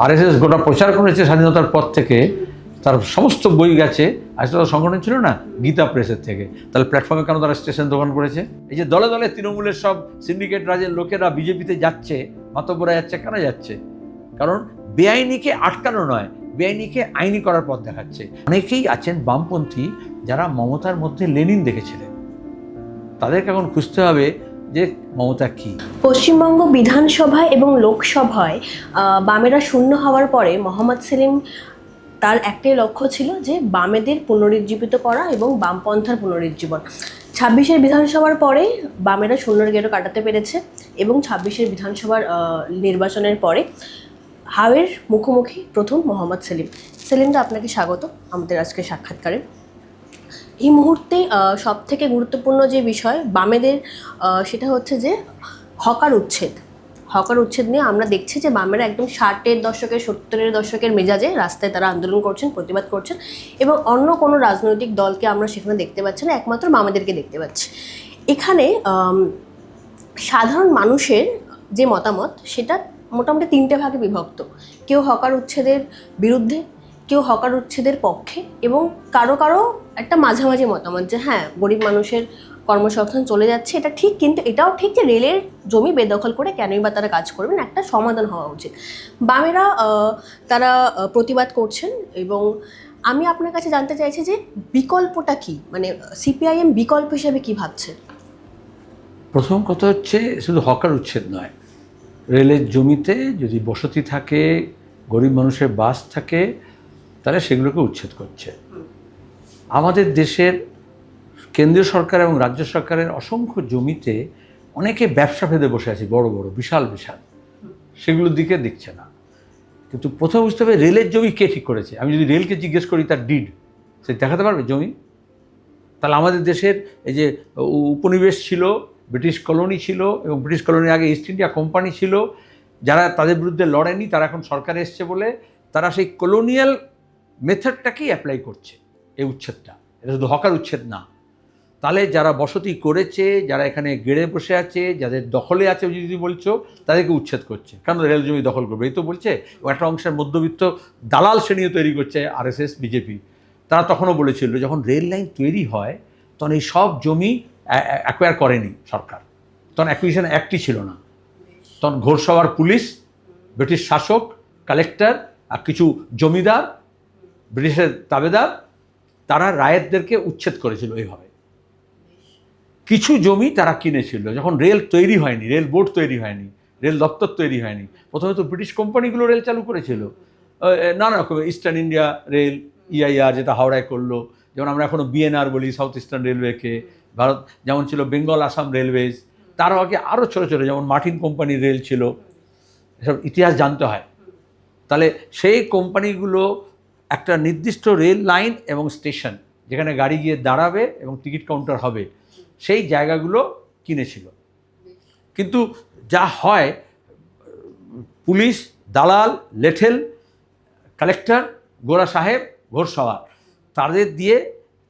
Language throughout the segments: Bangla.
আরএসএস গোটা প্রচার করেছে স্বাধীনতার পর থেকে, তার সমস্ত বই গেছে। আসলে তো সংগঠন ছিল না গীতা প্রেসের থেকে, তাহলে প্ল্যাটফর্মে কেন তারা স্টেশন দোকান করেছে? এই যে দলে দলে তৃণমূলের সব সিন্ডিকেট রাজের লোকেরা বিজেপিতে যাচ্ছে, মাতব্বরা যাচ্ছে, কেন যাচ্ছে? কারণ বেআইনিকে আটকানো নয়, বেআইনিকে আইনি করার পথ দেখাচ্ছে। অনেকেই আছেন বামপন্থী যারা মমতার মধ্যে লেনিন দেখেছিলেন, তাদেরকে এখন খুঁজতে হবে যে মমতা কি। পশ্চিমবঙ্গ বিধানসভায় এবং লোকসভায় বামেরা শূন্য হওয়ার পরে মোহাম্মদ সেলিম তার একটাই লক্ষ্য ছিল যে বামেদের পুনরুজ্জীবিত করা এবং বামপন্থার পুনরুজ্জীবন। 26-এর বিধানসভার পরে বামেরা শূন্যর গেরো কাটাতে পেরেছে এবং 26-এর বিধানসভার নির্বাচনের পরে হাওয়ের মুখোমুখি প্রথম মোহাম্মদ সেলিম। সেলিমদা, আপনাকে স্বাগত আমাদের আজকে সাক্ষাৎকারে। এই মুহূর্তে সবথেকে গুরুত্বপূর্ণ যে বিষয় বামেদের, সেটা হচ্ছে যে হকার উচ্ছেদ নিয়ে আমরা দেখছি যে বামেরা একদম 60-এর দশকের 70-এর দশকের মেজাজে রাস্তায় তারা আন্দোলন করছেন, প্রতিবাদ করছেন, এবং অন্য কোনো রাজনৈতিক দলকে আমরা সেখানে দেখতে পাচ্ছি না, একমাত্র বামেদেরকে দেখতে পাচ্ছি। এখানে সাধারণ মানুষের যে মতামত সেটা মোটামুটি 3টে ভাগে বিভক্ত। কেউ হকার উচ্ছেদের বিরুদ্ধে, কেউ হকার উচ্ছেদের পক্ষে, এবং কারো কারো একটা মাঝামাঝি মতামত যে হ্যাঁ, গরিব মানুষের কর্মসংস্থান চলে যাচ্ছে, এটা ঠিক, কিন্তু এটাও ঠিক যে রেলের জমি বেদখল করে কেনই বা তারা কাজ করবেন, একটা সমাধান হওয়া উচিত। বামেরা তারা প্রতিবাদ করছেন, এবং আমি আপনার কাছে জানতে চাইছি যে বিকল্পটা কি, মানে সিপিআইএম বিকল্প হিসেবে কি ভাবছে? প্রথম কথা হচ্ছে শুধু হকার উচ্ছেদ নয়, রেলের জমিতে যদি বসতি থাকে, গরিব মানুষের বাস থাকে, তাহলে সেগুলোকে উচ্ছেদ করছে। আমাদের দেশের কেন্দ্রীয় সরকার এবং রাজ্য সরকারের অসংখ্য জমিতে অনেকে ব্যবসা ভেদে বসে আছে, বড় বড় বিশাল বিশাল, সেগুলোর দিকে দেখছে না। কিন্তু প্রথম বুঝতে হবে রেলের জমি কে ঠিক করেছে। আমি যদি রেলকে জিজ্ঞেস করি তার ডিড, সে দেখাতে পারবে জমি? তাহলে আমাদের দেশের এই যে উপনিবেশ ছিল, ব্রিটিশ কলোনি ছিল, এবং ব্রিটিশ কলোনির আগে ইস্ট ইন্ডিয়া কোম্পানি ছিল, যারা তাদের বিরুদ্ধে লড়েনি তারা এখন সরকারে এসছে বলে তারা সেই কলোনিয়াল মেথডটাকেই অ্যাপ্লাই করছে এই উচ্ছেদটা। এটা শুধু হকার উচ্ছেদ না। তাহলে যারা বসতি করেছে, যারা এখানে গেড়ে বসে আছে, যাদের দখলে আছে যদি বলছো, তাদেরকে উচ্ছেদ করছে। কেন রেল জমি দখল করবে? এই তো বলছে। একটা অংশের মধ্যবিত্ত দালাল শ্রেণীও তৈরি করছে আরএসএস, বিজেপি। তারা তখনও বলেছিল যখন রেল লাইন তৈরি হয় তখন এই সব জমি অ্যাকোয়ার করেনি সরকার, তখন অ্যাকুইজিশন অ্যাক্টই ছিল না। তখন ঘোরসভার পুলিশ, ব্রিটিশ শাসক, কালেক্টর আর কিছু জমিদার, ব্রিটিশের তাবেদার, তারা রায়েতদেরকে উচ্ছেদ করেছিল এইভাবে। কিছু জমি তারা কিনেছিল যখন রেল তৈরি হয়নি, রেল বোর্ড তৈরি হয়নি, রেল দপ্তর তৈরি হয়নি। প্রথমে তো ব্রিটিশ কোম্পানিগুলো রেল চালু করেছিল, নানা রকমের। ইস্টার্ন ইন্ডিয়া রেল, ইআইআর, যেটা হাওড়ায় করলো, যেমন আমরা এখনও বিএনআর বলি, সাউথ ইস্টার্ন রেলওয়েকে। ভারত যেমন ছিল বেঙ্গল আসাম রেলওয়েজ, তারও আগে আরও ছোটো ছোটো যেমন মার্টিন কোম্পানির রেল ছিল। এসব ইতিহাস জানতে হয়। তাহলে সেই কোম্পানিগুলো একটা নির্দিষ্ট রেল লাইন এবং স্টেশন, যেখানে গাড়ি গিয়ে দাঁড়াবে এবং টিকিট কাউন্টার হবে, সেই জায়গাগুলো কিনেছিল। কিন্তু যা হয়, পুলিশ, দালাল, লেঠেল, কালেক্টর, গোরা সাহেব, ঘোরসভা, তাদের দিয়ে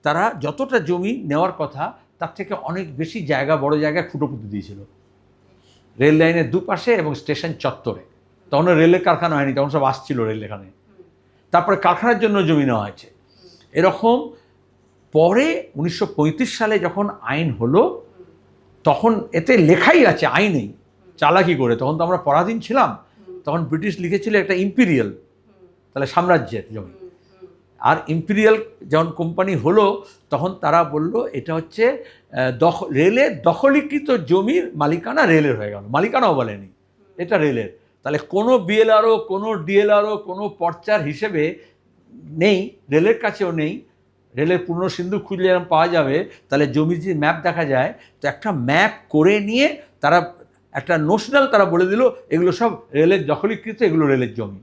তারা যতটা জমি নেওয়ার কথা তার থেকে অনেক বেশি জায়গা, বড় জায়গায় ফুটো পুঁতে দিয়েছিল রেল লাইনের দুপাশে এবং স্টেশন চত্বরে। তখন রেলের কারখানা হয়নি, তখন সব আসছিল রেল এখানে। তারপরে কারখানার জন্য জমি নেওয়া হয়েছে। এরকম পরে 1935 সালে যখন আইন হলো, তখন এতে লেখাই আছে, আইনেই চালাকি করে, তখন তো আমরা পরাধীন ছিলাম, তখন ব্রিটিশ লিখেছিল একটা ইম্পিরিয়াল, তাহলে সাম্রাজ্যের জমি। আর ইম্পিরিয়াল যখন কোম্পানি হলো তখন তারা বলল এটা হচ্ছে রেলের দখলীকৃত জমির মালিকানা রেলের হয়ে গেল। মালিকানাও বলেনি, এটা রেলের। তাহলে কোনো বিএলআরও, কোনো ডিএলআরও, কোনো পর্চার হিসেবে নেই, রেলের কাছেও নেই। রেলের পুরনো সিন্ধু খুঁজলে এরকম পাওয়া যাবে। তাহলে জমির যে ম্যাপ দেখা যায়, তো একটা ম্যাপ করে নিয়ে তারা একটা নোশনাল তারা বলে দিল এগুলো সব রেলের দখলীকৃত, এগুলো রেলের জমি।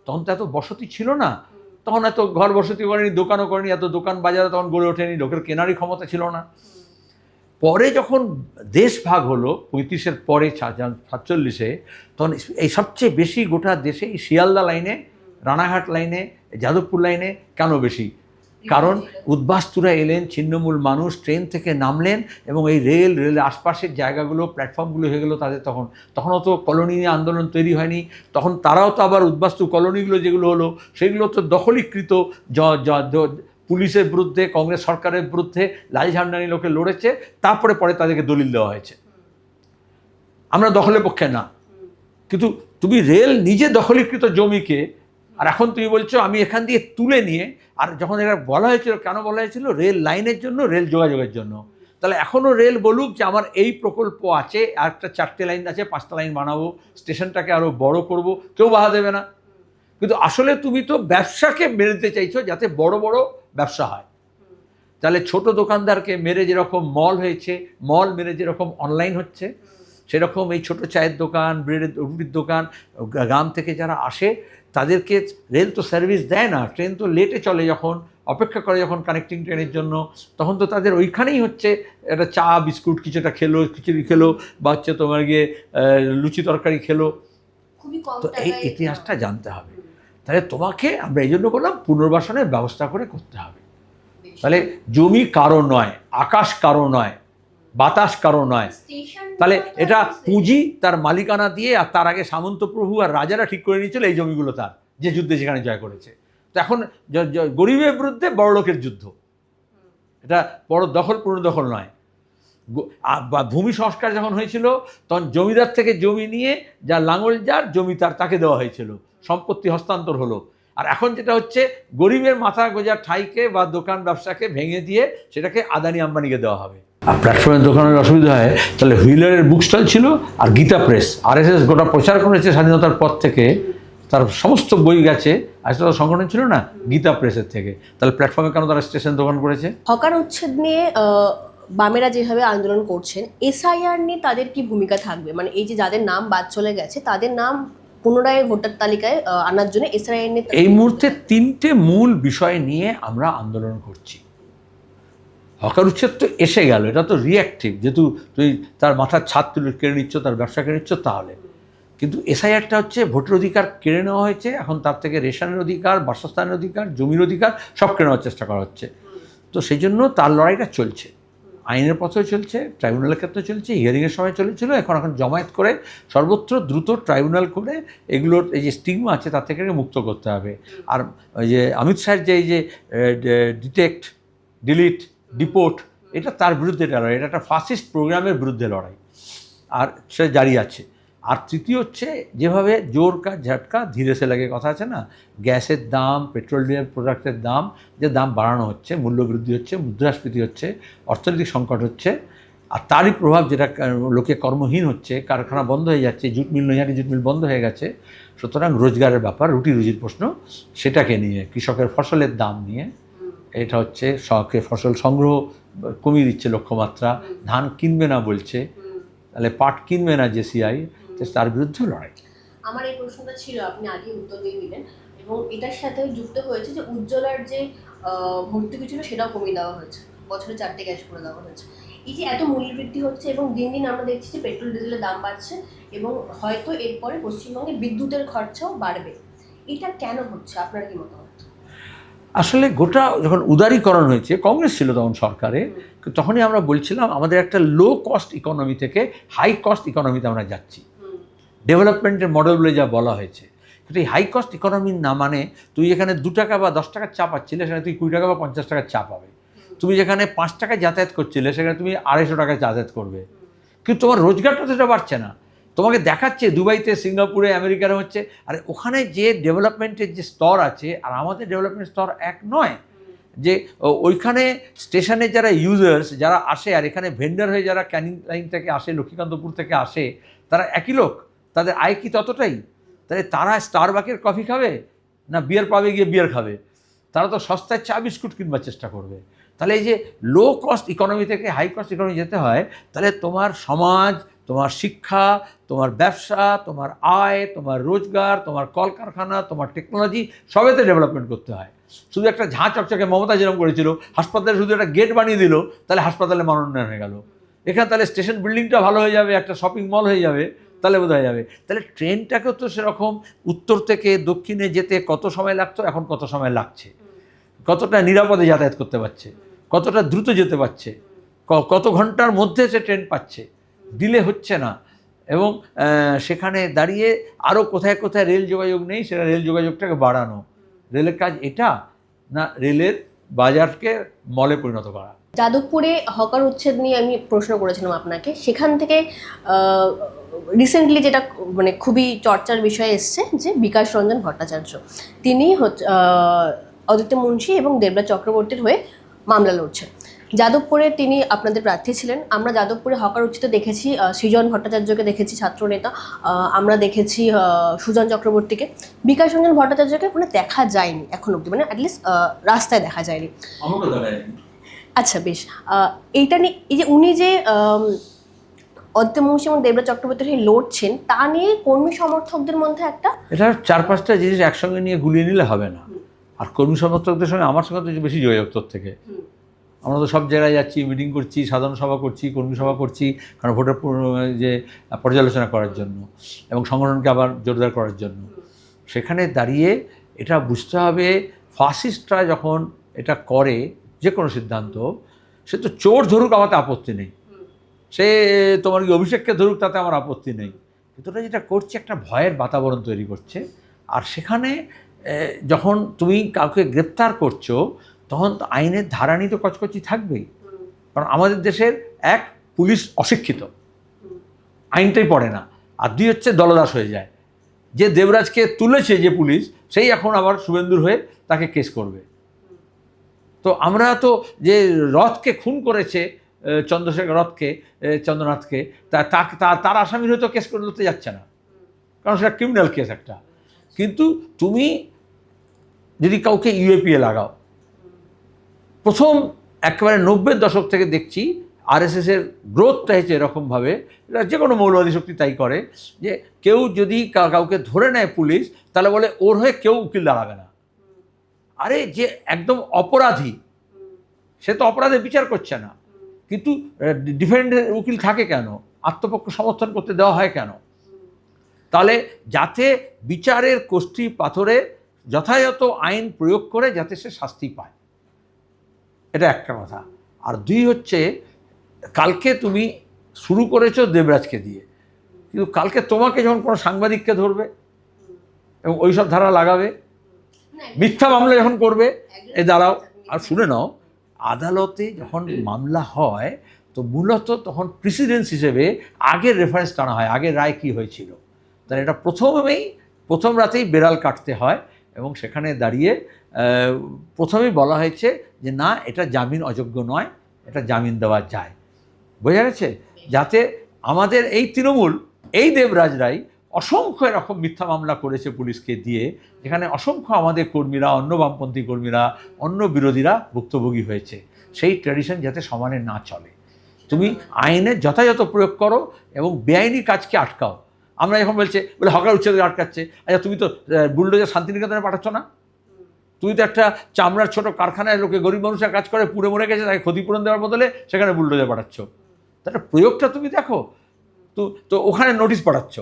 তখন তো এত বসতি ছিল না, তখন এত ঘর বসতি করেনি, দোকানও করেনি, এত দোকান বাজারে তখন গড়ে ওঠেনি, লোকের কেনারই ক্ষমতা ছিল না। পরে যখন দেশ ভাগ হলো 35-এর পরে, 47-এ, তখন এই সবচেয়ে বেশি গোটা দেশে এই শিয়ালদা লাইনে, রানাঘাট লাইনে, যাদবপুর লাইনে কেন বেশি? কারণ উদ্বাস্তুরা এলেন, ছিন্নমূল মানুষ ট্রেন থেকে নামলেন এবং এই রেলের আশপাশের জায়গাগুলো প্ল্যাটফর্মগুলো হয়ে গেলো তাদের। তখনও তো কলোনি নিয়ে আন্দোলন তৈরি হয়নি, তখন তারাও তো আবার উদ্বাস্তু কলোনিগুলো যেগুলো হলো সেগুলো তো দখলীকৃত, পুলিশের বিরুদ্ধে, কংগ্রেস সরকারের বিরুদ্ধে লাল ঝান্ডা নিয়ে লোকে লড়েছে, তারপরে তাদেরকে দলিল দেওয়া হয়েছে। আমরা দখলের পক্ষে না, কিন্তু তুমি রেল নিজে দখলীকৃত জমিকে, আর এখন তুমি বলছো আমি এখান দিয়ে তুলে নিয়ে, আর যখন এটা বলা হয়েছিল, কেন বলা হয়েছিল? রেল লাইনের জন্য, রেল যোগাযোগের জন্য। তাহলে এখনও রেল বলুক যে আমার এই প্রকল্প আছে, আর একটা 4টে লাইন আছে, 5টা লাইন বানাবো, স্টেশনটাকে আরও বড় করব, কেউ বাধা দেবে না। কিন্তু আসলে তুমি তো ব্যবসাকে মেরে দিতে চাইছো যাতে বড় বড় ব্যবসা হয়। তাহলে ছোট দোকানদারকে মেরে যেরকম মল হয়েছে, মল মেরে যেরকম অনলাইন হচ্ছে, সেরকম এই ছোট চায়ের দোকান, রুটির দোকান, গ্রাম থেকে যারা আসে তাদেরকে রেল তো সার্ভিস দেয় না, ট্রেন তো লেটে চলে, যখন অপেক্ষা করে যখন কানেক্টিং ট্রেনের জন্য, তখন তো তাদের ওইখানেই হচ্ছে একটা চা বিস্কুট কিছুটা খেলো, খিচুড়ি খেলো, বা হচ্ছে তোমার গিয়ে লুচি তরকারি খেলো। তো এই ইতিহাসটা জানতে হবে। তাহলে তোমাকে আমরা এই জন্য বললাম পুনর্বাসনের ব্যবস্থা করে করতে হবে। তাহলে জমি কারো নয়, আকাশ কারো নয়, বাতাস কারো নয়। তাহলে এটা পুঁজি তার মালিকানা দিয়ে, আর তার আগে সামন্ত প্রভু আর রাজারা ঠিক করে নিয়েছিল এই জমিগুলো তার, যে যুদ্ধে যেখানে জয় করেছে। তো এখন গরিবের বিরুদ্ধে বড়লোকের যুদ্ধ, এটা বড় দখল পুনর্দখল নয়। ভূমি সংস্কার যখন হয়েছিল তখন জমিদার থেকে জমি নিয়ে যা লাঙল যার জমি তাকে দেওয়া হয়েছিল, সম্পত্তি হস্তান্তর হলো। আর এখন যেটা হচ্ছে, গরিবের মাথা গোজার ঠাইকে বা দোকান ব্যবসাকে ভেঙে দিয়ে সেটাকে আদানি আম্বানিকে দেওয়া হবে। আর প্ল্যাটফর্মের দোকানের অসুবিধা হয়, তাহলে হুইলারের বুক স্টল ছিল আর গীতা প্রেস, RSS গোটা প্রচার করেছে স্বাধীনতার পর থেকে, তার সমস্ত বই গেছে, আসলে সংগঠন ছিল না গীতা প্রেসের থেকে। তাহলে প্ল্যাটফর্মে কেন তারা স্টেশন দোকান করেছে? হকার উচ্ছেদ নিয়ে বামেরা যেভাবে আন্দোলন করছেন, SIR নিয়ে তাদের কি ভূমিকা থাকবে? মানে এই যে যাদের নাম বাদ চলে গেছে তাদের নাম পুনরায় ভোটার তালিকায় আনার জন্য SIR নিয়ে এই মুহূর্তে 3টে মূল বিষয় নিয়ে আমরা আন্দোলন করছি। হকার উচ্ছেদ তো এসে গেল, এটা তো রিঅ্যাক্টিভ, যেহেতু তুই তার মাথার ছাদ তুলে কেড়ে নিচ্ছ, তার ব্যবসা কেড়ে নিচ্ছ, তাহলে। কিন্তু SIRটা হচ্ছে ভোটের অধিকার কেড়ে নেওয়া হয়েছে, এখন তার থেকে রেশনের অধিকার, বাসস্থানের অধিকার, জমির অধিকার সব কেড়ে নেওয়ার চেষ্টা করা হচ্ছে। তো সেই জন্য তার লড়াইটা চলছে, আইনের পথেও চলছে, ট্রাইব্যুনালের ক্ষেত্রে চলছে, হিয়ারিংয়ের সময় চলেছিল, এখন জমায়েত করে সর্বত্র দ্রুত ট্রাইব্যুনাল করে এগুলোর এই যে স্টিগমা আছে তার থেকে মুক্ত করতে হবে। আর ওই যে অমিত শাহের যে ডিটেক্ট, ডিলিট, ডিপোর্ট, এটা তার বিরুদ্ধে লড়াই, এটা একটা ফাসিস্ট প্রোগ্রামের বিরুদ্ধে লড়াই, আর সে জারি আছে। আর তৃতীয় হচ্ছে, যেভাবে জোর কা ঝটকা ধীরে সে লাগে কথা আছে না, গ্যাসের দাম, পেট্রোলিয়াম প্রোডাক্টের দাম, যে দাম বাড়ানো হচ্ছে, মূল্যবৃদ্ধি হচ্ছে, মুদ্রাস্ফীতি হচ্ছে, অর্থনৈতিক সংকট হচ্ছে, আর তারই প্রভাব যেটা লোকে কর্মহীন হচ্ছে, কারখানা বন্ধ হয়ে যাচ্ছে, jute mill, Naihati jute mill বন্ধ হয়ে গেছে। সুতরাং রোজগারের ব্যাপার, রুটি রুজির প্রশ্ন, সেটাকে নিয়ে, কৃষকের ফসলের দাম নিয়ে, এটা হচ্ছে শখে ফসল সংগ্রহ কমিয়ে দিচ্ছে লক্ষ্যমাত্রা, ধান কিনবে না বলছে, তাহলে পাট কিনবে না JCI, তার বিরুদ্ধে লড়াই। আমার এই প্রশ্নটা ছিল, আপনি আগে উত্তর দিয়ে দিলেন, এবং এটার সাথে যুক্ত হয়েছে যে উজ্জ্বলার যে ভর্তুকি ছিল সেটাও কমিয়ে দেওয়া হয়েছে, বছরে 4টে গ্যাস করে দেওয়া হয়েছে। এই যে এত মূল্যবৃদ্ধি হচ্ছে এবং দিন দিন আমরা দেখছি যে পেট্রোল ডিজেলের দাম বাড়ছে, এবং হয়তো এরপরে পশ্চিমবঙ্গে বিদ্যুতের খরচাও বাড়বে, এটা কেন হচ্ছে, আপনার কি মতামত? আসলে গোটা যখন উদারীকরণ হয়েছে, কংগ্রেস ছিল তখন সরকারে, তখনই আমরা বলছিলাম আমাদের একটা লো কস্ট ইকোনমি থেকে হাই কস্ট ইকোনমিতে আমরা যাচ্ছি, ডেভেলপমেন্টের মডেল বলে যা বলা হয়েছে। কিন্তু এই হাই কস্ট ইকোনমির না মানে, তুই যেখানে 2 টাকা বা 10 টাকার চা পাচ্ছিলে সেখানে তুই 20 টাকা বা 50 টাকার চা পাবে। তুমি যেখানে 5 টাকায় যাতায়াত করছিলে সেখানে তুমি 250 টাকায় যাতায়াত করবে, কিন্তু তোমার রোজগারটা সেটা বাড়ছে না। তোমাকে দেখাচ্ছে দুবাইতে, সিঙ্গাপুরে, আমেরিকারে হচ্ছে, আর ওখানে যে ডেভেলপমেন্টের যে স্তর আছে আর আমাদের ডেভেলপমেন্ট স্তর এক নয়। যে ওইখানে স্টেশনে যারা ইউজার্স যারা আসে, আর এখানে ভেন্ডার হয়ে যারা ক্যানিং লাইন থেকে আসে, লক্ষ্মীকান্তপুর থেকে আসে, তারা একই লোক, তাদের আয় কি ততটাই? তাহলে তারা স্টারবাকের কফি খাবে না বিয়ার পাবে গিয়ে বিয়ার খাবে? তারা তো সস্তায় চা বিস্কুট কিনবার চেষ্টা করবে। তাহলে এই যে লো কস্ট ইকোনমি থেকে হাই কস্ট ইকোনমি যেতে হয়, তাহলে তোমার সমাজ, তোমার শিক্ষা, তোমার ব্যবসা, তোমার আয়, তোমার রোজগার, তোমার কলকারখানা, তোমার টেকনোলজি সবেতে ডেভেলপমেন্ট করতে হয়। শুধু একটা ঝাঁ চকচকে মমতা যেরকম করেছিল, হাসপাতালে শুধু একটা গেট বানিয়ে দিল, তাহলে হাসপাতালে মানোন্নয়ন হয়ে গেল। এখানে তাহলে স্টেশন বিল্ডিংটা ভালো হয়ে যাবে, একটা শপিং মল হয়ে যাবে, তাহলে বোধ হয়ে যাবে। তাহলে ট্রেনটাকেও তো সেরকম উত্তর থেকে দক্ষিণে যেতে কত সময় লাগতো, এখন কত সময় লাগছে। কতটা নিরাপদে যাতায়াত করতে পারছে, কতটা দ্রুত যেতে পারছে, কত ঘন্টার মধ্যে সে ট্রেন পাচ্ছে, ডিলে হচ্ছে না। এবং সেখানে দাঁড়িয়ে আরও কোথায় কোথায় রেল যোগাযোগ নেই, সেটা রেল যোগাযোগটাকে বাড়ানো। রেলের কাজ এটা না, রেলের বাজারকে মলে পরিণত করা। যাদবপুরে হকার উচ্ছেদ নিয়ে আমি প্রশ্ন করেছিলাম আপনাকে, সেখান থেকে রিসেন্টলি যেটা মানে খুবই চর্চার বিষয় এসছে যে বিকাশ রঞ্জন ভট্টাচার্য তিনি অদিত্য মুন্সি এবং দেবরাজ চক্রবর্তীর হয়ে মামলা লড়ছেন। যাদবপুরে তিনি আপনাদের প্রার্থী ছিলেন। আমরা যাদবপুরে হকার উচ্ছেদ দেখেছি, সৃজন ভট্টাচার্যকে দেখেছি, ছাত্রনেতা। আমরা দেখেছি সুজন চক্রবর্তীকে। বিকাশ রঞ্জন ভট্টাচার্যকে ওখানে দেখা যায়নি এখন অবধি, মানে অ্যাটলিস্ট রাস্তায় দেখা যায়নি। আচ্ছা বেশ, এইটা নিয়ে এই যে উনি যে অদিত্য মুন্সি এবং দেবরাজ চক্রবর্তীর হয়ে লড়ছেন, তা নিয়ে কর্মী সমর্থকদের মধ্যে একটা এটা 4-5টা জিনিস একসঙ্গে নিয়ে গুলিয়ে নিলে হবে না। আর কর্মী সমর্থকদের সঙ্গে আমার সঙ্গে তো বেশি যোগাযোগ তোর থেকে। আমরা তো সব জায়গায় যাচ্ছি, মিটিং করছি, সাধারণ সভা করছি, কর্মী সভা করছি, কারণ ভোটের যে পর্যালোচনা করার জন্য এবং সংগঠনকে আবার জোরদার করার জন্য। সেখানে দাঁড়িয়ে এটা বুঝতে হবে, ফাসিস্টরা যখন এটা করে যে কোনো সিদ্ধান্ত, সে তো চোর ধরুক, আমাতে আপত্তি নেই, সে তোমার কি অভিষেককে ধরুক, তাতে আমার আপত্তি নেই। কিন্তু ওটা যেটা করছে একটা ভয়ের বাতাবরণ তৈরি করছে। আর সেখানে যখন তুমি কাউকে গ্রেপ্তার করছো, তখন তো আইনের ধারানি তো কচকচি থাকবেই। কারণ আমাদের দেশের এক, পুলিশ অশিক্ষিত, আইনটাই পড়ে না, আর 2 হচ্ছে দলদাস হয়ে যায়। যে দেবরাজকে তুলেছে যে পুলিশ, সেই এখন আবার শুভেন্দুর হয়ে তাকে কেস করবে। তো আমরা তো যে রথকে খুন করেছে, চন্দ্রশেখর রথকে, চন্দ্রনাথকে, তার আসামির হয়তো কেস করতে যাচ্ছে না, কারণ সেটা ক্রিমিনাল কেস একটা। কিন্তু তুমি যদি কাউকে ইউএপিএ লাগাও, প্রথম একেবারে 90-এর দশক থেকে দেখছি আরএসএসের গ্রোথটা হয়েছে এরকমভাবে, যে কোনো মৌলবাদী শক্তি তাই করে, যে কেউ যদি কাউকে ধরে নেয় পুলিশ, তাহলে বলে ওর হয়ে কেউ উকিল দাঁড়াবে না। আরে যে একদম অপরাধী, সে তো অপরাধের বিচার করছে না, কিন্তু ডিফেন্ডের উকিল থাকে কেন? আত্মপক্ষ সমর্থন করতে দেওয়া হয় কেন? তাহলে যাতে বিচারের কষ্টি পাথরে যথাযথ আইন প্রয়োগ করে যাতে সে শাস্তি পায়, এটা একটা কথা। আর 2 হচ্ছে, কালকে তুমি শুরু করেছো দেবরাজকে দিয়ে, কিন্তু কালকে তোমাকে যখন কোনো সাংবাদিককে ধরবে এবং ওইসব ধারা লাগাবে, মিথ্যা মামলা যখন করবে, দাঁড়াও। আর শুনে নাও, আদালতে যখন মামলা হয় তো মূলত তখন প্রিসিডেন্স হিসেবে আগের রেফারেন্স টানা হয়, আগের রায় কী হয়েছিল। তাহলে এটা প্রথম রাতেই বেড়াল কাটতে হয়। এবং সেখানে দাঁড়িয়ে প্রথমেই বলা হয়েছে যে না, এটা জামিন অযোগ্য নয়, এটা জামিন দেওয়া যায়। বোঝা গেছে? যাতে আমাদের এই তৃণমূল, এই দেবরাজরাই অসংখ্য এরকম মিথ্যা মামলা করেছে পুলিশকে দিয়ে, যেখানে অসংখ্য আমাদের কর্মীরা, অন্য বামপন্থী কর্মীরা, অন্য বিরোধীরা ভুক্তভোগী হয়েছে। সেই ট্র্যাডিশন যাতে সমানে না চলে, তুমি আইনের যথাযথ প্রয়োগ করো এবং বেআইনি কাজকে আটকাও। আমরা এখন বলে হকার উচ্ছেদ আটকাচ্ছে, আচ্ছা তুমি তো বুলডোজার শান্তিনিকেতনে পাঠাচ্ছ না? তুমি তো একটা চামড়ার ছোট কারখানায় লোকে, গরিব মানুষের কাজ করে, পুড়ে মরে গেছে, তাকে ক্ষতিপূরণ দেওয়ার বদলে সেখানে বুলডোজার পাঠাচ্ছ। তাহলে প্রয়োগটা তুমি দেখো। তো ওখানে নোটিশ পাঠাচ্ছ,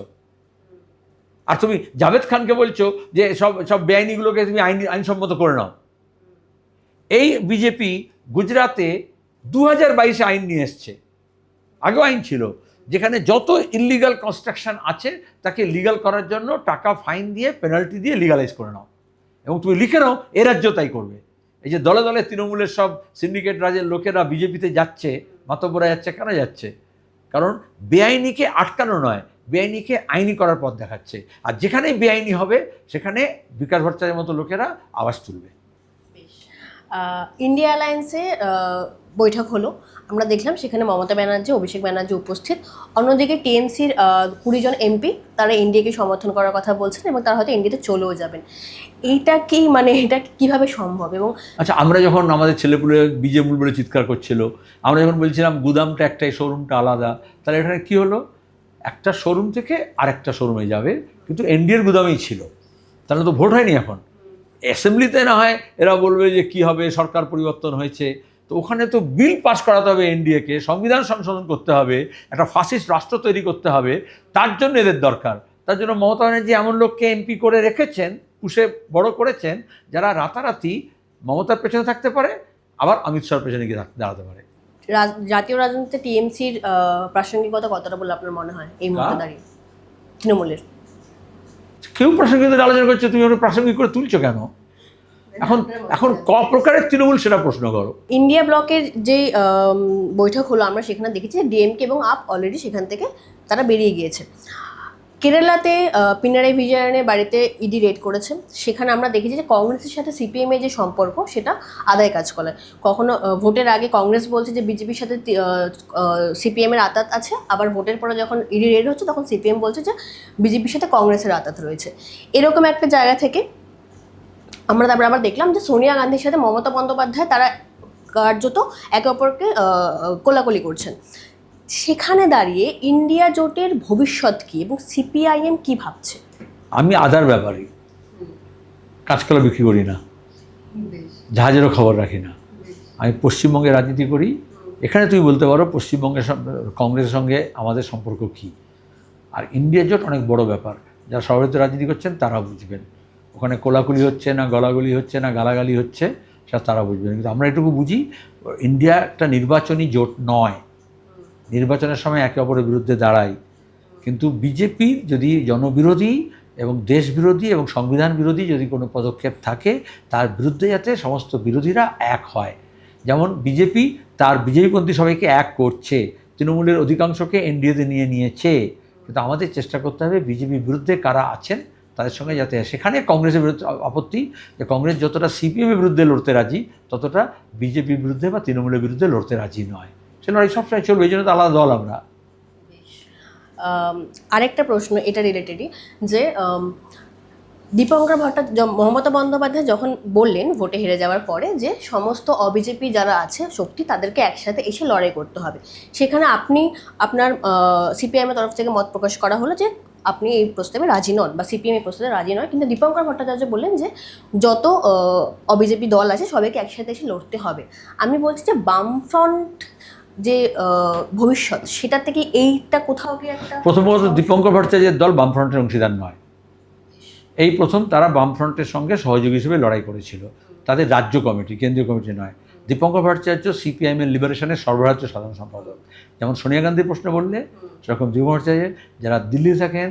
আর তুমি জাভেদ খানকে বলছো যে সব বেআইনিগুলোকে তুমি আইনসম্মত করে নাও। এই বিজেপি গুজরাটে 2022-এ আইন নিয়ে এসছে, আগেও আইন ছিল, যেখানে যত ইললিগাল কনস্ট্রাকশন আছে তাকে লিগাল করার জন্য টাকা ফাইন দিয়ে, পেনাল্টি দিয়ে লিগালাইজ করে নাও। এবং তুমি লিখে নাও এ রাজ্য তাই করবে। এই যে দলে দলে তৃণমূলের সব সিন্ডিকেট রাজের লোকেরা বিজেপিতে যাচ্ছে, মাতব্বরা যাচ্ছে, কেন যাচ্ছে? কারণ বেআইনিকে আটকানো নয়, বেআইনিকে আইনি করার পথ দেখাচ্ছে। আর যেখানেই বেআইনি হবে সেখানে বিকাশ ভট্টাচার্যের মতো লোকেরা আওয়াজ তুলবে। ইন্ডিয়া অ্যালায়েন্সে বৈঠক হলো, আমরা দেখলাম সেখানে মমতা ব্যানার্জি, অভিষেক ব্যানার্জি উপস্থিত। অন্যদিকে টিএমসির 20 জন এমপি তারা এনডিএকে সমর্থন করার কথা বলছেন এবং তারা হয়তো এনডিএতে চলেও যাবেন। এইটা কি মানে এটা কিভাবে সম্ভব? এবং আচ্ছা, আমরা যখন আমাদের ছেলেপুলে বিজেপি বলে চিৎকার করছিল, আমরা যখন বলছিলাম গুদামটা একটাই, শোরুমটা আলাদা, তাহলে এখানে কী হলো? একটা শোরুম থেকে আরেকটা শোরুমে যাবে, কিন্তু এনডিএর গুদামেই ছিল। তাহলে তো ভোট হয়নি। এখন অ্যাসেম্বলিতে না হয় এরা বলবে যে কি হবে, সরকার পরিবর্তন হয়েছে, তো ওখানে তো বিল পাস করাতে হবে, এনডিএকে সংবিধান সংশোধন করতে হবে, একটা ফাসিস্ট রাষ্ট্র তৈরি করতে হবে। তার জন্য এদের দরকার। তার জন্য মমতা ব্যানার্জি এমন লোককে এমপি করে রেখেছেন, পুষে বড় করেছেন, যারা রাতারাতি মমতার পেছনে থাকতে পারে, আবার অমিত শাহর পেছনে গিয়ে দাঁড়াতে পারে। জাতীয় রাজনীতিতে টিএমসির প্রাসঙ্গিকতা কতটা বলে আপনার মনে হয় এই মুহূর্তে দাঁড়িয়ে তৃণমূলের? কেউ প্রাসঙ্গিকতা আলোচনা করছে, তুমি ওটা প্রাসঙ্গিক করে তুলছো কেন? এখন ক প্রকারের তৃণমূল সেটা প্রশ্ন করো। ইন্ডিয়া ব্লকের যে বৈঠক হলো, আমরা সেখানে দেখেছি যে ডিএমকে এবং আপ অলরেডি সেখান থেকে তারা বেরিয়ে গিয়েছে। কেরালাতে পিনারাই বিজয়নের বাড়িতে ইডি রেড করেছে। সেখানে আমরা দেখেছি যে কংগ্রেসের সাথে সিপিএমের যে সম্পর্ক সেটা আদায় কাজ করে। কখনো ভোটের আগে কংগ্রেস বলছে যে বিজেপির সাথে সিপিএমের আতাত আছে, আবার ভোটের পরে যখন ইডি রেড হচ্ছে তখন সিপিএম বলছে যে বিজেপির সাথে কংগ্রেসের আতাত রয়েছে। এরকম একটা জায়গা থেকে আমরা তারপরে আবার দেখলাম যে সোনিয়া গান্ধীর সাথে মমতা বন্দ্যোপাধ্যায় তারা কার্যত একে অপরকে কোলাকুলি করছেন। সেখানে দাঁড়িয়ে ইন্ডিয়া জোটের ভবিষ্যৎ কী এবং সিপিআইএম কী ভাবছে? আমি আদার ব্যাপারী, কাঁচকলা বিক্রি করি না, জাহাজেরও খবর রাখি না। আমি পশ্চিমবঙ্গে রাজনীতি করি। এখানে তুমি বলতে পারো পশ্চিমবঙ্গের কংগ্রেসের সঙ্গে আমাদের সম্পর্ক কী। আর ইন্ডিয়া জোট অনেক বড় ব্যাপার, যারা সর্বভারতীয় রাজনীতি করছেন তারা বুঝবেন। ওখানে কোলাকুলি হচ্ছে না, গলাগলি হচ্ছে না, গালাগালি হচ্ছে, সেটা তারা বুঝবেন। কিন্তু আমরা এটুকু বুঝি, ইন্ডিয়া একটা নির্বাচনী জোট নয়। নির্বাচনের সময় একে অপরের বিরুদ্ধে দাঁড়ায়, কিন্তু বিজেপির যদি জনবিরোধী এবং দেশবিরোধী এবং সংবিধান বিরোধী যদি কোনো পদক্ষেপ থাকে, তার বিরুদ্ধে যাতে সমস্ত বিরোধীরা এক হয়। যেমন বিজেপি তার বিজেপিপন্থী সবাইকে এক করছে, তৃণমূলের অধিকাংশকে এনডিএতে নিয়ে নিয়েছে, কিন্তু আমাদের চেষ্টা করতে হবে বিজেপির বিরুদ্ধে কারা আছেন তাদের সঙ্গে যাতে। সেখানে কংগ্রেসের বিরুদ্ধে আপত্তি, যে কংগ্রেস যতটা সিপিএমের বিরুদ্ধে লড়তে রাজি, ততটা বিজেপির বিরুদ্ধে বা তৃণমূলের বিরুদ্ধে লড়তে রাজি নয়। সে লড়াই সবসময় চলবে, এই জন্য তো আলাদা দল আমরা। আরেকটা প্রশ্ন এটা রিলেটেডই, যে দীপঙ্কর ভট্টাচার্য, মমতা বন্দ্যোপাধ্যায় যখন বললেন ভোটে হেরে যাওয়ার পরে যে সমস্ত অবিজেপি যারা আছে শক্তি তাদেরকে একসাথে এসে লড়াই করতে হবে, সেখানে আপনি আপনার সিপিআইএমের তরফ থেকে মত প্রকাশ করা হলো যে আপনি এই প্রস্তাবে রাজি নন বা সিপিএম এই প্রস্তাবে রাজি নয়, কিন্তু দীপঙ্কর ভট্টাচার্য বললেন যে যত অবিজেপি দল আছে সবাইকে একসাথে এসে লড়তে হবে। আমি বলছি যে বামফ্রন্ট যে ভবিষ্যৎ, সেটা থেকে এইটা কোথাও কি একটা, প্রথমত দীপঙ্কর ভট্টাচার্যের দল বামফ্রন্টের অংশীদার নয়। এই প্রথম তারা বামফ্রন্টের সঙ্গে সহযোগী হিসেবে লড়াই করেছিল, তাদের রাজ্য কমিটি, কেন্দ্রীয় কমিটি নয়। দীপঙ্কর ভট্টাচার্য সিপিআইএমের লিবারেশনের সর্বভারতীয় সাধারণ সম্পাদক। যেমন সোনিয়া গান্ধীর প্রশ্ন বললে সেরকম দীপঙ্কর ভট্টাচার্য, যারা দিল্লি থাকেন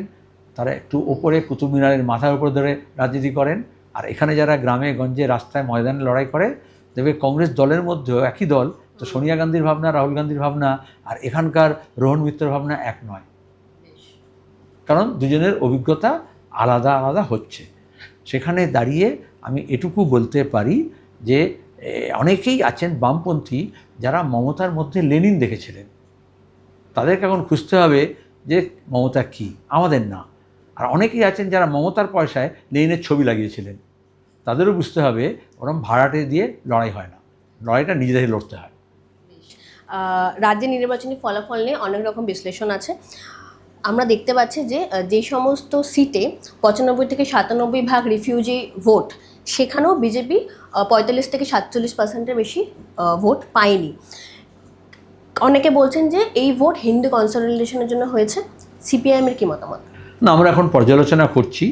তারা একটু ওপরে কুতুব মিনারের মাথার উপর ধরে রাজনীতি করেন, আর এখানে যারা গ্রামে গঞ্জে রাস্তায় ময়দানে লড়াই করে, দেখবে কংগ্রেস দলের মধ্যেও একই দল, তো সোনিয়া গান্ধীর ভাবনা, রাহুল গান্ধীর ভাবনা আর এখানকার রোহন মিত্রের ভাবনা এক নয়, কারণ দুজনের অভিজ্ঞতা আলাদা আলাদা হচ্ছে। সেখানে দাঁড়িয়ে আমি এটুকু বলতে পারি যে অনেকেই আছেন বামপন্থী যারা মমতার মধ্যে লেনিন দেখেছিলেন, তাদেরকে এখন খুঁজতে হবে যে মমতা কী, আমাদের না। আর অনেকেই আছেন যারা মমতার পয়সায় লেনিনের ছবি লাগিয়েছিলেন, তাদেরও বুঝতে হবে ওরকম ভাড়াটে দিয়ে লড়াই হয় না, লড়াইটা নিজেদের লড়তে হয়। রাজ্যের নির্বাচনী ফলাফল নিয়ে অনেক রকম বিশ্লেষণ আছে। আমরা দেখতে পাচ্ছি যে যে সমস্ত সিটে 95 থেকে 97% রিফিউজি ভোট, সেখানেও বিজেপি 45 থেকে 47%-এর বেশি ভোট পায়নি। অনেকে বলছেন যে এই ভোট হিন্দু কনসলিডেশনের জন্য হয়েছে। সিপিআইএমের কি মতামত? না, আমরা এখন পর্যালোচনা করছি,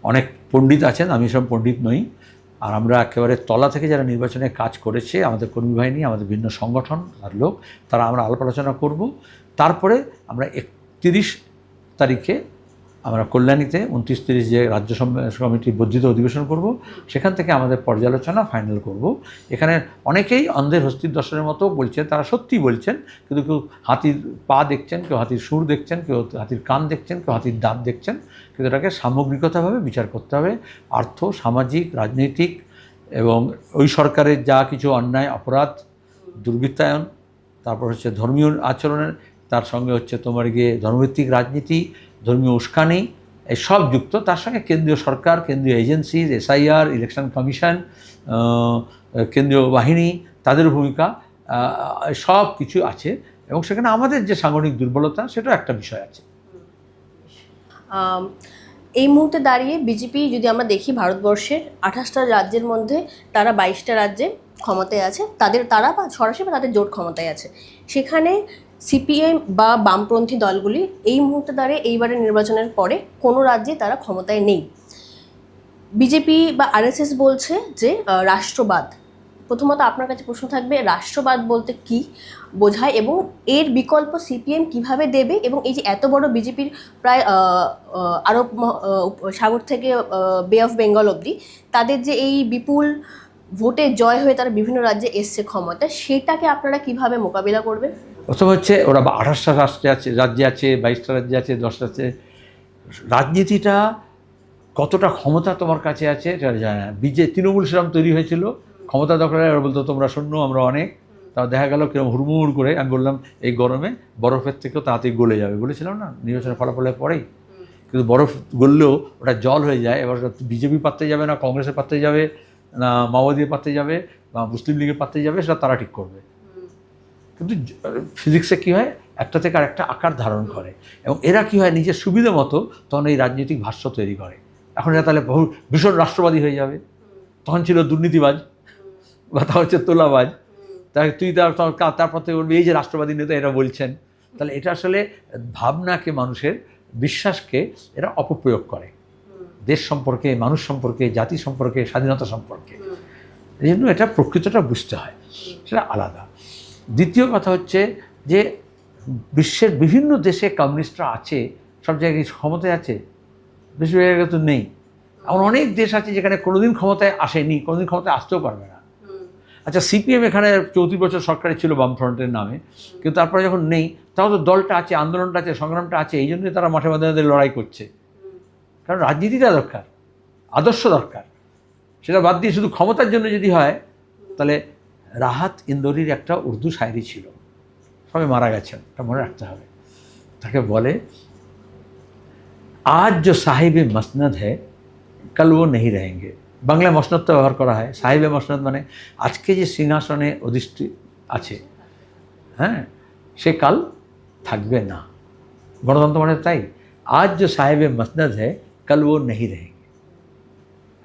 অনেক পণ্ডিত আছেন, আমি সব পণ্ডিত নই। আর আমরা একেবারে তলা থেকে যারা নির্বাচনে কাজ করেছে, আমাদের কর্মী বাহিনী, আমাদের ভিন্ন সংগঠন আর লোক, তারা আমরা আলাপ আলোচনা করব। তারপরে আমরা 31 তারিখে আমরা কল্যাণীতে 29-30 যে রাজ্য কমিটি বর্ধিত অধিবেশন করব, সেখান থেকে আমাদের পর্যালোচনা ফাইনাল করব। এখানে অনেকেই অন্ধের হস্তির দর্শনের মতো বলছেন, তারা সত্যিই বলছেন, কিন্তু কেউ হাতির পা দেখছেন, কেউ হাতির সুর দেখছেন, কেউ হাতির কান দেখছেন, কেউ হাতির দাঁত দেখছেন। কিন্তু এটাকে সামগ্রিকতাভাবে বিচার করতে হবে, আর্থ, সামাজিক, রাজনৈতিক এবং ওই সরকারের যা কিছু অন্যায়, অপরাধ, দুর্বৃত্তায়ন, তারপর হচ্ছে ধর্মীয় আচরণের, তার সঙ্গে হচ্ছে তোমার গিয়ে ধর্মভিত্তিক রাজনীতি, ধর্মীয় উস্কানি, এই সব যুক্ত, তার সঙ্গে কেন্দ্রীয় সরকার, কেন্দ্রীয় এজেন্সি, এসআইআর, ইলেকশন কমিশন, কেন্দ্রীয় বাহিনী, তাদের ভূমিকা, সব কিছু আছে। এবং সেখানে আমাদের যে সাংগঠনিক দুর্বলতা, সেটাও একটা বিষয় আছে। এই মুহূর্তে দাঁড়িয়ে বিজেপি যদি আমরা দেখি, ভারতবর্ষের 28টা রাজ্যের মধ্যে তারা 22টা রাজ্যে ক্ষমতায় আছে, তারা বা সরাসরি বা তাদের জোট ক্ষমতায় আছে। সেখানে সিপিএম বা বামপন্থী দলগুলি এই মুহূর্তে দাঁড়িয়ে এইবারের নির্বাচনের পরে কোনো রাজ্যে তারা ক্ষমতায় নেই। বিজেপি বা আরএসএস বলছে যে রাষ্ট্রবাদ প্রথমত আপনার কাছে প্রশ্ন থাকবে রাষ্ট্রবাদ বলতে কি বোঝায় এবং এর বিকল্প সিপিএম কিভাবে দেবে, এবং এই যে এত বড় বিজেপির প্রায় আরব সাগর থেকে বে অফ বেঙ্গল অবধি তাদের যে এই বিপুল ভোটে জয় হয়ে তারা বিভিন্ন রাজ্যে এসছে ক্ষমতা, সেটাকে আপনারা কিভাবে মোকাবিলা করবেন? প্রথম হচ্ছে ওরা 28টা রাষ্ট্রে আছে, রাজ্যে আছে, 22টা রাজ্যে আছে, 10টা আছে। রাজনীতিটা কতটা ক্ষমতা তোমার কাছে আছে এটা জানে না। তৃণমূল সেরকম তৈরি হয়েছিল, ক্ষমতা দখলে ওরা বলতো তোমরা শূন্য আমরা অনেক। তাও দেখা গেল কিরকম হুড়মুড় করে, আমি বললাম এই গরমে বরফের থেকেও তাড়াতাড়ি গলে যাবে, বলেছিলাম না নির্বাচনের ফলাফলের পরেই। কিন্তু বরফ গললেও ওটা জল হয়ে যায়। এবার বিজেপি পাত্তে যাবে না, কংগ্রেসের পাত্তে যাবে না, মাওবাদীর পাত্তে যাবে বা মুসলিম লীগের পাত্তে যাবে, সেটা তারা ঠিক করবে। কিন্তু ফিজিক্সে কী হয়, একটা থেকে আরেকটা আকার ধারণ করে, এবং এরা কী হয় নিজের সুবিধা মতো তখন এই রাজনৈতিক ভাষ্য তৈরি করে। এখন এরা তাহলে বহু ভীষণ রাষ্ট্রবাদী হয়ে যাবে, তখন ছিল দুর্নীতিবাজ বা তা হচ্ছে তোলাবাজ, তাহলে তুই তারপর থেকে বলবি এই যে রাষ্ট্রবাদী নেতা এরা বলছেন। তাহলে এটা আসলে ভাবনাকে, মানুষের বিশ্বাসকে এরা অপপ্রয়োগ করে, দেশ সম্পর্কে, মানুষ সম্পর্কে, জাতি সম্পর্কে, স্বাধীনতা সম্পর্কে। এই জন্য এটা প্রকৃতটা বুঝতে হয়, সেটা আলাদা। দ্বিতীয় কথা হচ্ছে যে বিশ্বের বিভিন্ন দেশে কমিউনিস্টরা আছে, সব জায়গায় ক্ষমতায় আছে, বেশি জায়গায় তো নেই। এমন অনেক দেশ আছে যেখানে কোনোদিন ক্ষমতায় আসেনি, কোনোদিন ক্ষমতায় আসতেও পারবে না। আচ্ছা, সিপিএম এখানে 34 বছর সরকারে ছিল বামফ্রন্টের নামে, কিন্তু তারপরে যখন নেই, তাও তো দলটা আছে, আন্দোলনটা আছে, সংগ্রামটা আছে, এই জন্যই তারা মাঠে মাঠে লড়াই করছে। কারণ রাজনীতিটা দরকার, আদর্শ দরকার। সেটা বাদ দিয়ে শুধু ক্ষমতার জন্য যদি হয়, তাহলে রাহাত ইন্দোরির একটা উর্দু শায়রি ছিল, সবাই মারা গেছেন, এটা মনে রাখতে হবে। তাকে বলে, আজ जो साहिब मसनद है कल वो नहीं रहेंगे। বাংলায় মসনদ তো ব্যবহার করা হয়, সাহিবে মসনদ মানে আজকে যে সিংহাসনে অধিষ্ঠিত আছে, হ্যাঁ, সে কাল থাকবে না। গণতন্ত্র মানে তাই, আজ जो साहिब मसनद है कल वो नहीं रहेंगे।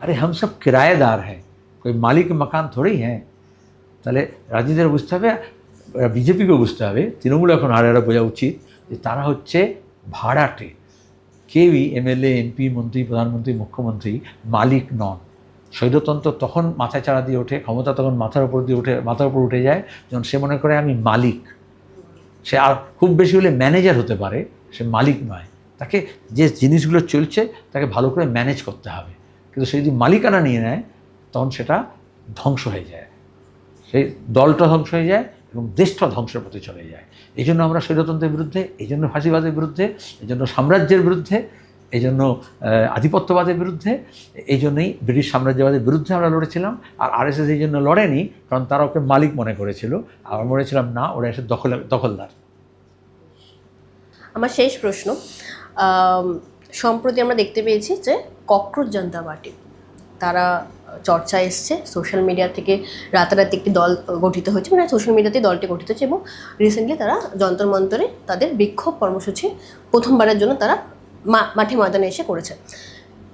अरे हम सब किराएदार हैं, कोई मालिक मकान थोड़ी हैं। তাহলে রাজনীতির বুঝতে হবে, বিজেপিকেও বুঝতে হবে, তৃণমূল এখন আরেকটা বোঝা উচিত যে তারা হচ্ছে ভাড়াটে। কেউই এমএলএ, এমপি, মন্ত্রী, প্রধানমন্ত্রী, মুখ্যমন্ত্রী মালিক নন। স্বৈরতন্ত্র তখন মাথায় চাড়া দিয়ে ওঠে, ক্ষমতা তখন মাথার উপর উঠে যায় যখন সে মনে করে আমি মালিক। সে আর খুব বেশি হলে ম্যানেজার হতে পারে, সে মালিক নয়। তাকে যে জিনিসগুলো চলছে তাকে ভালো করে ম্যানেজ করতে হবে। কিন্তু সে যদি মালিকানা নিয়ে নেয়, তখন সেটা ধ্বংস হয়ে যায়, সেই দলটা ধ্বংস হয়ে যায় এবং দেশটা ধ্বংসের পথে চলে যায়। এই জন্য আমরা স্বৈরতন্ত্রের বিরুদ্ধে, এই জন্য ফাঁসিবাদের বিরুদ্ধে, এই জন্য সাম্রাজ্যের বিরুদ্ধে, এই জন্য আধিপত্যবাদের বিরুদ্ধে, এই জন্যই ব্রিটিশ সাম্রাজ্যবাদের বিরুদ্ধে আমরা লড়েছিলাম। আর আরএসএস এই জন্য লড়েনি, কারণ তারা ওকে মালিক মনে করেছিল। আমরা বলেছিলাম না, ওরা এসে দখলদার। আমার শেষ প্রশ্ন, সম্প্রতি আমরা দেখতে পেয়েছি যে ককরোচ জনতা পার্টি তারা চর্চায় এসছে, সোশ্যাল মিডিয়া থেকে রাতারাতি একটি দল গঠিত হয়েছে, মানে সোশ্যাল মিডিয়াতে দলটি গঠিত হচ্ছে, এবং রিসেন্টলি তারা যন্তর মন্তরে তাদের বিক্ষোভ কর্মসূচি প্রথমবারের জন্য তারা মাঠে ময়দানে এসে করেছে।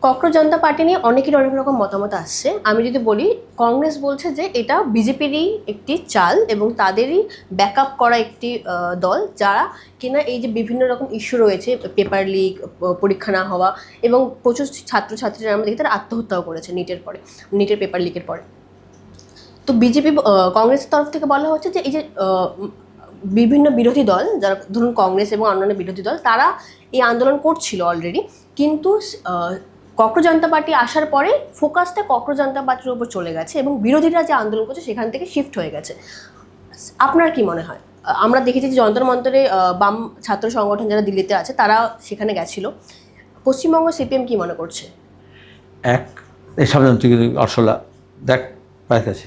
ককরোচ জনতা পার্টি নিয়ে অনেকেরই অনেক রকম মতামত আসছে। আমি যদি বলি, কংগ্রেস বলছে যে এটা বিজেপিরই একটি চাল এবং তাদেরই ব্যাকআপ করা একটি দল, যারা কিনা এই যে বিভিন্ন রকম ইস্যু রয়েছে, পেপার লিক, পরীক্ষা না হওয়া, এবং প্রচুর ছাত্রছাত্রীরা আমরা দেখি তারা আত্মহত্যাও করেছে নিটের পেপার লিকের পরে। তো বিজেপি, কংগ্রেসের তরফ থেকে বলা হচ্ছে যে এই যে বিভিন্ন বিরোধী দল, যারা ধরুন কংগ্রেস এবং অন্যান্য বিরোধী দল, তারা এই আন্দোলন করছিল অলরেডি, কিন্তু ককরোচ জনতা পার্টি আসার পরে ফোকাসটা ককরোচ জনতা পার্টির উপর চলে গেছে এবং বিরোধীরা যে আন্দোলন করছে সেখান থেকে শিফট হয়ে গেছে। আপনার কি মনে হয়? আমরা দেখেছি যে যন্তর মন্তরে বাম ছাত্র সংগঠন যারা দিল্লিতে আছে তারা সেখানে গেছিল। পশ্চিমবঙ্গ সিপিএম কি মনে করছে? এই সাবধান তুই আরশোলা দেখ পায়ের কাছে,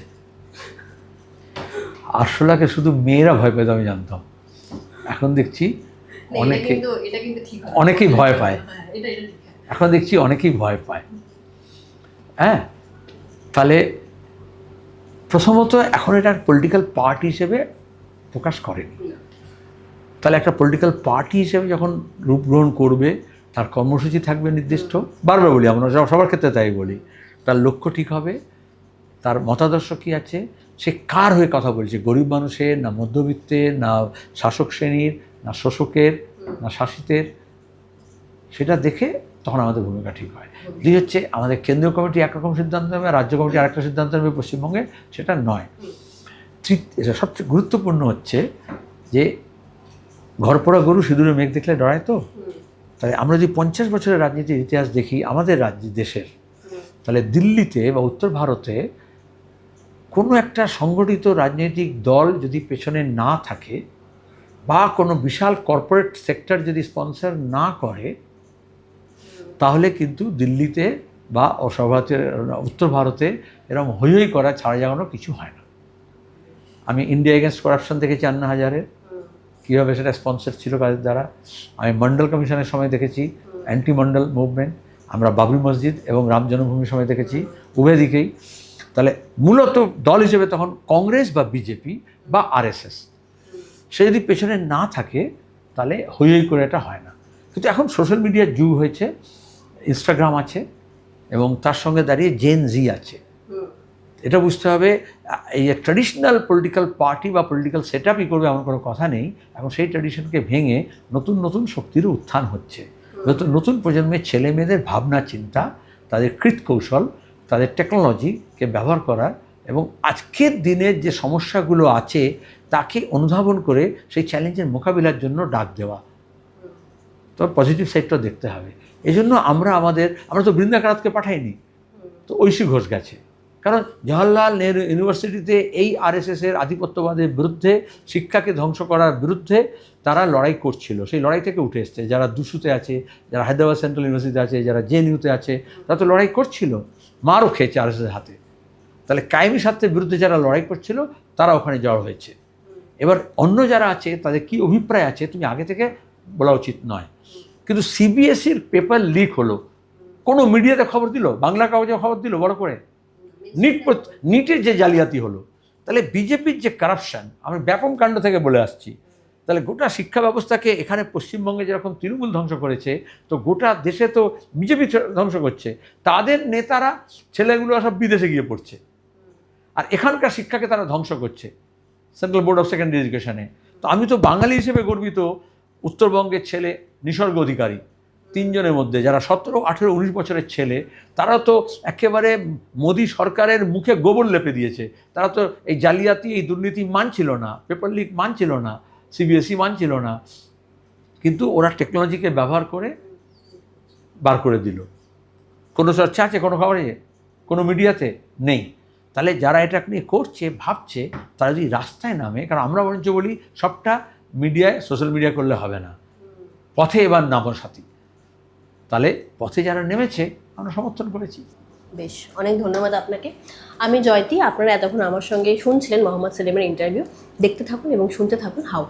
আরশোলাকে শুধু মেয়েরা ভয় পেত আমি জানতাম, এখন দেখছি অনেকেই ভয় পায়। এখন দেখছি অনেকেই ভয় পায়। হ্যাঁ, তাহলে প্রথমত এখন এটা পলিটিক্যাল পার্টি হিসেবে প্রকাশ করেনি। তাহলে একটা পলিটিক্যাল পার্টি হিসেবে যখন রূপ গ্রহণ করবে, তার কর্মসূচি থাকবে নির্দিষ্ট। বারবার বলি, আমরা সবার ক্ষেত্রে তাই বলি, তার লক্ষ্য ঠিক হবে, তার মতাদর্শ কী আছে, সে কার হয়ে কথা বলছে, গরিব মানুষের না মধ্যবিত্তের না শাসক শ্রেণীর না শোষকের না শাসিতের, সেটা দেখে তখন আমাদের ভূমিকা ঠিক হয়। দুই হচ্ছে আমাদের কেন্দ্রীয় কমিটি একরকম সিদ্ধান্ত নেবে, রাজ্য কমিটি আরেকটা সিদ্ধান্ত নেবে পশ্চিমবঙ্গে, সেটা নয়। এটা সবচেয়ে গুরুত্বপূর্ণ হচ্ছে যে ঘরপোড়া গরু সিঁদুরে মেঘ দেখলে ডরায় তো। তাই আমরা যদি 50 বছরের রাজনীতির ইতিহাস দেখি আমাদের দেশের, তাহলে দিল্লিতে বা উত্তর ভারতে কোনো একটা সংগঠিত রাজনৈতিক দল যদি পেছনে না থাকে বা কোনো বিশাল কর্পোরেট সেক্টর যদি স্পন্সর না করে, তাহলে কিন্তু দিল্লিতে বা উত্তর ভারতে এরকম হই হই করা ছাড়া যাওয়ানো কিছু হয় না। আমি ইন্ডিয়া এগেনস্ট করাপশন দেখেছি আন্না হাজারের, কীভাবে সেটা স্পন্সর ছিল কাদের দ্বারা। আমি মন্ডল কমিশনের সময় দেখেছি অ্যান্টি মন্ডল মুভমেন্ট, আমরা বাবরি মসজিদ এবং রাম জন্মভূমির সময় দেখেছি, উভয় দিকেই। তাহলে মূলত দল হিসেবে তখন কংগ্রেস বা বিজেপি বা আরএসএস, সে যদি পেছনে না থাকে তাহলে হই হই করে এটা হয় না। কিন্তু এখন সোশ্যাল মিডিয়ার যুগ হয়েছে, ইনস্টাগ্রাম আছে এবং তার সঙ্গে দাঁড়িয়ে জেন জি আছে। এটা বুঝতে হবে, এই ট্র্যাডিশনাল পলিটিক্যাল পার্টি বা পলিটিক্যাল সেট আপই করবে এমন কোনো কথা নেই। এখন সেই ট্র্যাডিশনকে ভেঙে নতুন নতুন শক্তিরও উত্থান হচ্ছে। নতুন প্রজন্মের ছেলে মেয়েদের ভাবনা চিন্তা, তাদের কৃতকৌশল, তাদের টেকনোলজিকে ব্যবহার করা এবং আজকের দিনের যে সমস্যাগুলো আছে তাকে অনুধাবন করে সেই চ্যালেঞ্জের মোকাবিলার জন্য ডাক দেওয়া। তো পজিটিভ সাইডটা দেখতে হবে। এই জন্য আমরা তো বৃন্দা কারাতকে পাঠাইনি, তো ঐশী ঘোষ গেছে। কারণ জওহরলাল নেহরু ইউনিভার্সিটিতে এই আরএসএসের আধিপত্যবাদের বিরুদ্ধে, শিক্ষাকে ধ্বংস করার বিরুদ্ধে তারা লড়াই করছিল। সেই লড়াই থেকে উঠে এসছে। যারা দুশুতে আছে, যারা হায়দ্রাবাদ সেন্ট্রাল ইউনিভার্সিটিতে আছে, যারা জেএনইউতে আছে, তারা তো লড়াই করছিল, মারও খেয়েছে আরএসএসের হাতে। তাহলে কায়েমি স্বার্থের বিরুদ্ধে যারা লড়াই করছিল তারা ওখানে জড় হয়েছে। এবার অন্য যারা আছে তাদের কি অভিপ্রায় আছে তুমি আগে থেকে বলা উচিত নয়। কিন্তু সিবিএসইর পেপার লিক হলো, কোনো মিডিয়াতে খবর দিল, বাংলা কাগজে খবর দিল বড় করে, নিটের যে জালিয়াতি হলো, তাহলে বিজেপির যে কারাপশান, আমি ব্যাপক কাণ্ড থেকে বলে আসছি, তাহলে গোটা শিক্ষা ব্যবস্থাকে এখানে পশ্চিমবঙ্গে যেরকম তৃণমূল ধ্বংস করেছে, তো গোটা দেশে তো বিজেপি ধ্বংস করছে। তাদের নেতারা ছেলেগুলো সব বিদেশে গিয়ে পড়ছে, আর এখানকার শিক্ষাকে তারা ধ্বংস করছে সেন্ট্রাল বোর্ড অফ সেকেন্ডারি এডুকেশনে। তো আমি তো বাঙালি হিসেবে গর্বিত, উত্তরবঙ্গের ছেলে নিসর্গ অধিকারী, 3 জনের মধ্যে যারা 17, 18, 19 বছরের ছেলে, তারা তো একেবারে মোদী সরকারের মুখে গোবর লেপে দিয়েছে। তারা তো এই জালিয়াতি, এই দুর্নীতি মানছিল না, পেপার লিক মানছিল না, সিবিএসই মানছিল না, কিন্তু ওরা টেকনোলজিকে ব্যবহার করে বার করে দিল। কোনো চর্চা আছে কোনো খবরে, কোনো মিডিয়াতে নেই। তাহলে যারা এটা নিয়ে করছে, ভাবছে, তারা যদি রাস্তায় নামে, কারণ আমরা বরঞ্চ বলি সবটা মিডিয়ায়, সোশ্যাল মিডিয়া করলে হবে না, পথে এবার নামো সাথী। তাহলে পথে যারা নেমেছে আমরা সমর্থন করেছি। বেশ, অনেক ধন্যবাদ আপনাকে। আমি জয়তী, আপনারা এতক্ষণ আমার সঙ্গে শুনছিলেন মোহাম্মদ সেলিমের ইন্টারভিউ। দেখতে থাকুন এবং শুনতে থাকুন হাউ।